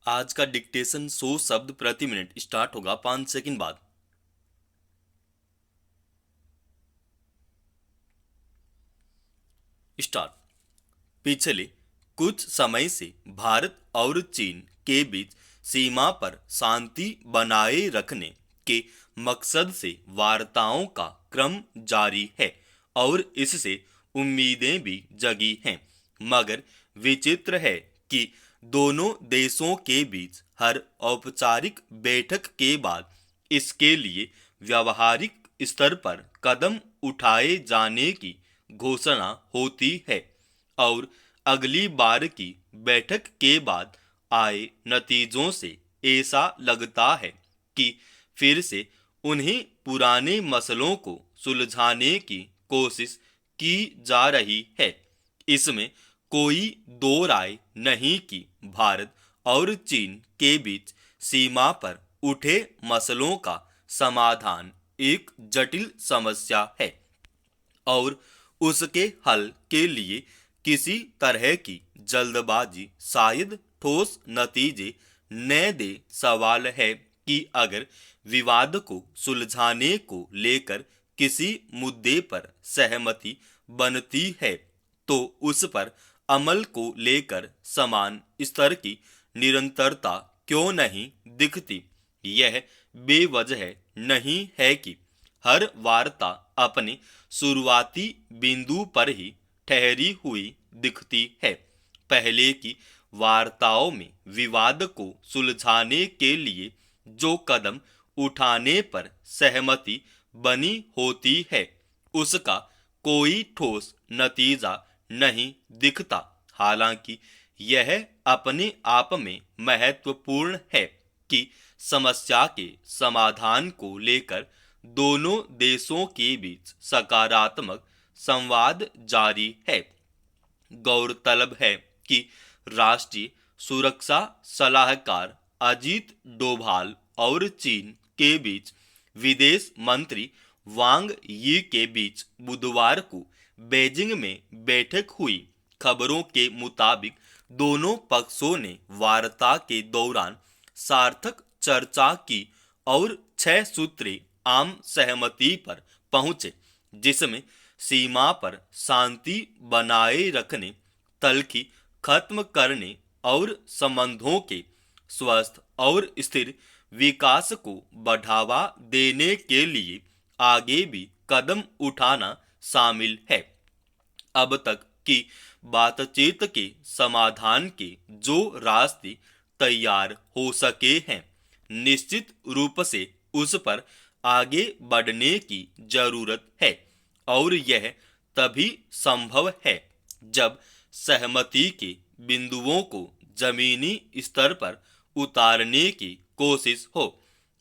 आज का डिक्टेशन 100 शब्द प्रति मिनट स्टार्ट होगा 5 सेकंड बाद। स्टार्ट। पिछले कुछ समय से भारत और चीन के बीच सीमा पर शांति बनाए रखने के मकसद से वार्ताओं का क्रम जारी है और इससे उम्मीदें भी जगी हैं। मगर विचित्र है कि दोनों देशों के बीच हर औपचारिक बैठक के बाद इसके लिए व्यावहारिक स्तर पर कदम उठाए जाने की घोषणा होती है और अगली बार की बैठक के बाद आए नतीजों से ऐसा लगता है कि फिर से उन्हीं पुराने मसलों को सुलझाने की कोशिश की जा रही है। इसमें कोई दो राय नहीं कि भारत और चीन के बीच सीमा पर उठे मसलों का समाधान एक जटिल समस्या है और उसके हल के लिए किसी तरह की जल्दबाजी शायद ठोस नतीजे न दे। सवाल है कि अगर विवाद को सुलझाने को लेकर किसी मुद्दे पर सहमति बनती है तो उस पर अमल को लेकर समान स्तर की निरंतरता क्यों नहीं दिखती। यह बेवजह नहीं है कि हर वार्ता अपने शुरुआती बिंदु पर ही ठहरी हुई दिखती है। पहले की वार्ताओं में विवाद को सुलझाने के लिए जो कदम उठाने पर सहमति बनी होती है उसका कोई ठोस नतीजा नहीं दिखता। हालांकि यह अपने आप में महत्वपूर्ण है कि समस्या के समाधान को लेकर दोनों देशों के बीच सकारात्मक संवाद जारी है। गौरतलब है कि राष्ट्रीय सुरक्षा सलाहकार अजीत डोभाल और चीन के बीच विदेश मंत्री वांग यी के बीच बुधवार को बीजिंग में बैठक हुई। खबरों के मुताबिक दोनों पक्षों ने वार्ता के दौरान सार्थक चर्चा की और 6 सूत्री आम सहमति पर पहुंचे जिसमें सीमा पर शांति बनाए रखने, तल्खी खत्म करने और संबंधों के स्वस्थ और स्थिर विकास को बढ़ावा देने के लिए आगे भी कदम उठाना शामिल है। अब तक की बातचीत के समाधान के जो रास्ते तैयार हो सके हैं, निश्चित रूप से उस पर आगे बढ़ने की जरूरत है और यह तभी संभव है जब सहमति के बिंदुओं को जमीनी स्तर पर उतारने की कोशिश हो।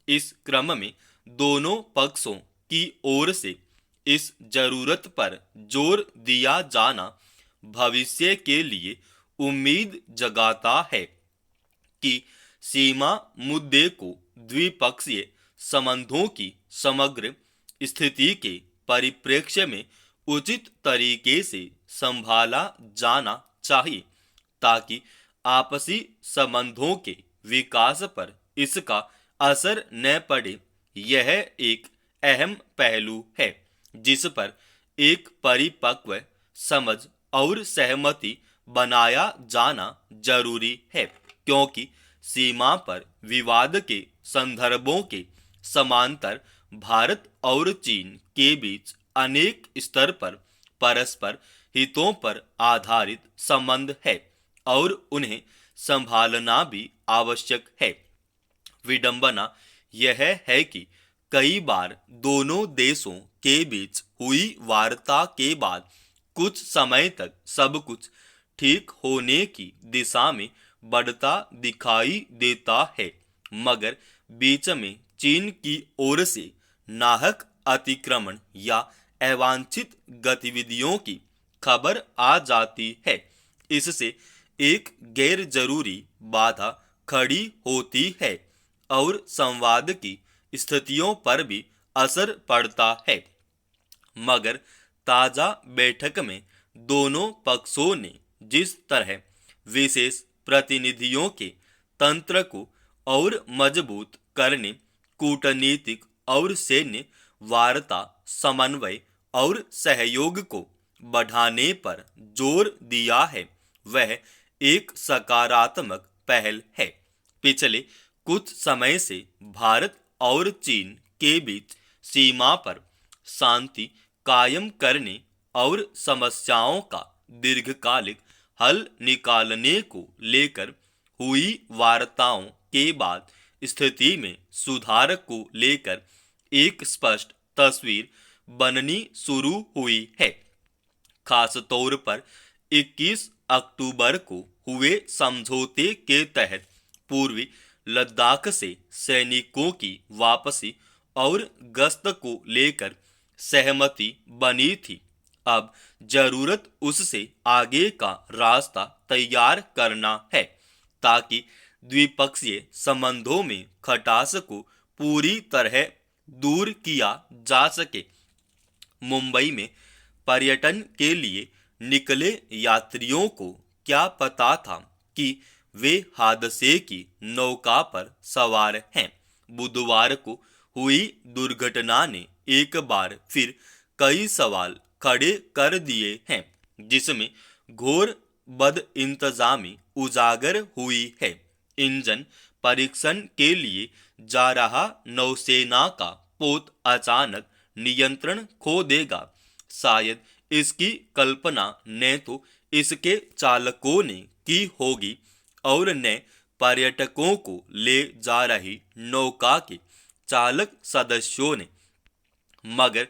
इस क्रम में दोनों पक्षों की ओर से इस जरूरत पर जोर दिया जाना भविष्य के लिए उम्मीद जगाता है कि सीमा मुद्दे को द्विपक्षीय संबंधों की समग्र स्थिति के परिप्रेक्ष्य में उचित तरीके से संभाला जाना चाहिए ताकि आपसी संबंधों के विकास पर इसका असर न पड़े। यह एक अहम पहलू है जिस पर एक परिपक्व समझ और सहमति बनाया जाना जरूरी है क्योंकि सीमा पर विवाद के संदर्भों के समांतर भारत और चीन के बीच अनेक स्तर पर परस्पर हितों पर आधारित संबंध है और उन्हें संभालना भी आवश्यक है। विडंबना यह है कि कई बार दोनों देशों के बीच हुई वार्ता के बाद कुछ समय तक सब कुछ ठीक होने की दिशा में बढ़ता दिखाई देता है, मगर बीच में चीन की ओर से नाहक अतिक्रमण या अवांछित गतिविधियों की खबर आ जाती है। इससे एक गैर जरूरी बाधा खड़ी होती है और संवाद की स्थितियों पर भी असर पड़ता है। मगर ताजा बैठक में दोनों पक्षों ने जिस तरह विशेष प्रतिनिधियों के तंत्र को और मजबूत करने, कूटनीतिक और सैन्य वार्ता, समन्वय और सहयोग को बढ़ाने पर जोर दिया है, वह एक सकारात्मक पहल है। पिछले कुछ समय से भारत और चीन के बीच सीमा पर शांति कायम करने और समस्याओं का दीर्घकालिक हल निकालने को लेकर हुई वार्ताओं के बाद स्थिति में सुधार को लेकर एक स्पष्ट तस्वीर बननी शुरू हुई है। खास तौर पर 21 अक्टूबर को हुए समझौते के तहत पूर्वी लद्दाख से सैनिकों की वापसी और गश्त को लेकर सहमति बनी थी। अब जरूरत उससे आगे का रास्ता तैयार करना है ताकि द्विपक्षीय संबंधों में खटास को पूरी तरह दूर किया जा सके। मुंबई में पर्यटन के लिए निकले यात्रियों को क्या पता था कि वे हादसे की नौका पर सवार हैं। बुधवार को हुई दुर्घटना ने एक बार फिर कई सवाल खड़े कर दिए हैं, जिसमें घोर बदइंतजामी उजागर हुई है। इंजन परीक्षण के लिए जा रहा नौसेना का पोत अचानक नियंत्रण खो देगा। शायद इसकी कल्पना न तो इसके चालकों ने की होगी और न पर्यटकों को ले जा रही नौका के चालक सदस्यों ने, मगर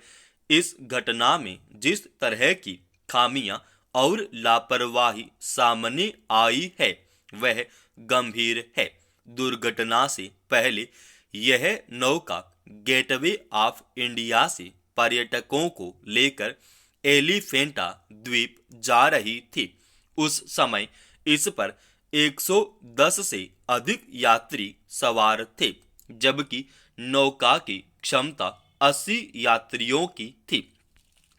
इस घटना में जिस तरह की खामियां और लापरवाही सामने आई है वह गंभीर है। दुर्घटना से पहले यह नौका गेटवे ऑफ इंडिया से पर्यटकों को लेकर एलिफेंटा द्वीप जा रही थी। उस समय इस पर 110 से अधिक यात्री सवार थे, जबकि नौका की क्षमता 80 यात्रियों की थी।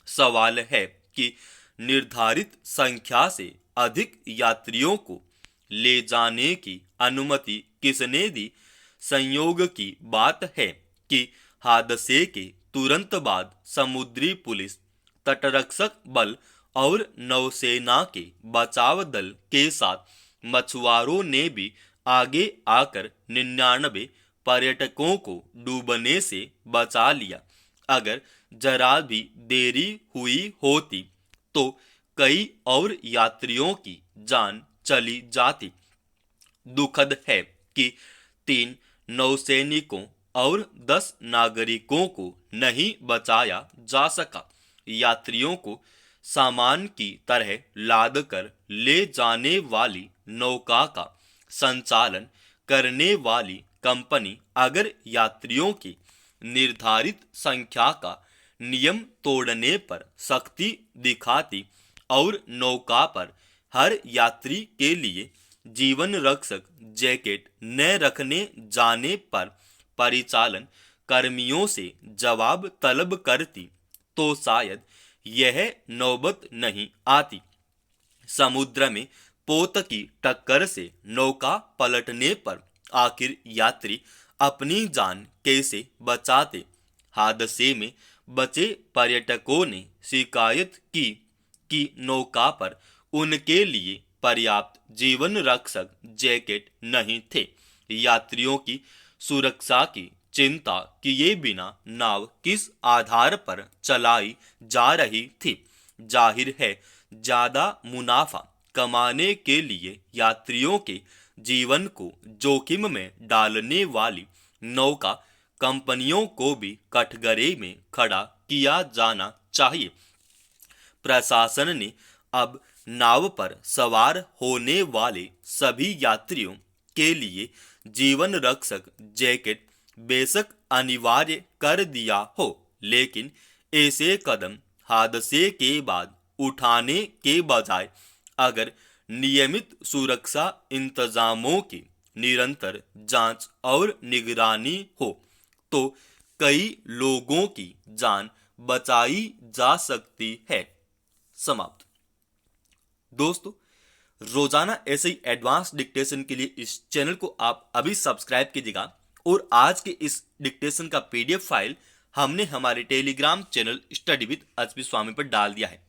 सवाल है कि निर्धारित संख्या से अधिक यात्रियों को ले जाने की अनुमति किसने दी। संयोग की बात है कि हादसे के तुरंत बाद समुद्री पुलिस, तटरक्षक बल और नौसेना के बचाव दल के साथ मछुआरों ने भी आगे आकर 99 पर्यटकों को डूबने से बचा लिया। अगर जरा भी देरी हुई होती तो कई और यात्रियों की जान चली जाती। दुखद है कि 3 नौसैनिकों और 10 नागरिकों को नहीं बचाया जा सका। यात्रियों को सामान की तरह लाद कर ले जाने वाली नौका का संचालन करने वाली कंपनी अगर यात्रियों की निर्धारित संख्या का नियम तोड़ने पर सख्ती दिखाती और नौका पर हर यात्री के लिए जीवन रक्षक जैकेट न रखने जाने पर परिचालन कर्मियों से जवाब तलब करती तो शायद यह नौबत नहीं आती। समुद्र में पोत की टक्कर से नौका पलटने पर आखिर यात्री अपनी जान कैसे बचाते। हादसे में बचे पर्यटकों ने शिकायत की कि नौका पर उनके लिए पर्याप्त जीवन रक्षक जैकेट नहीं थे। यात्रियों की सुरक्षा की चिंता किए बिना नाव किस आधार पर चलाई जा रही थी। जाहिर है ज्यादा मुनाफा कमाने के लिए यात्रियों के जीवन को जोखिम में डालने वाली नौका कंपनियों को भी कटघरे में खड़ा किया जाना चाहिए। प्रशासन ने अब नाव पर सवार होने वाले सभी यात्रियों के लिए जीवन रक्षक जैकेट बेशक अनिवार्य कर दिया हो, लेकिन ऐसे कदम हादसे के बाद उठाने के बजाय अगर नियमित सुरक्षा इंतजामों की निरंतर जांच और निगरानी हो तो कई लोगों की जान बचाई जा सकती है। समाप्त। दोस्तों, रोजाना ऐसे ही एडवांस डिक्टेशन के लिए इस चैनल को आप अभी सब्सक्राइब कीजिएगा। और आज के इस डिक्टेशन का पीडीएफ फाइल हमने हमारे telegram channel study with HP Swami पर डाल दिया है।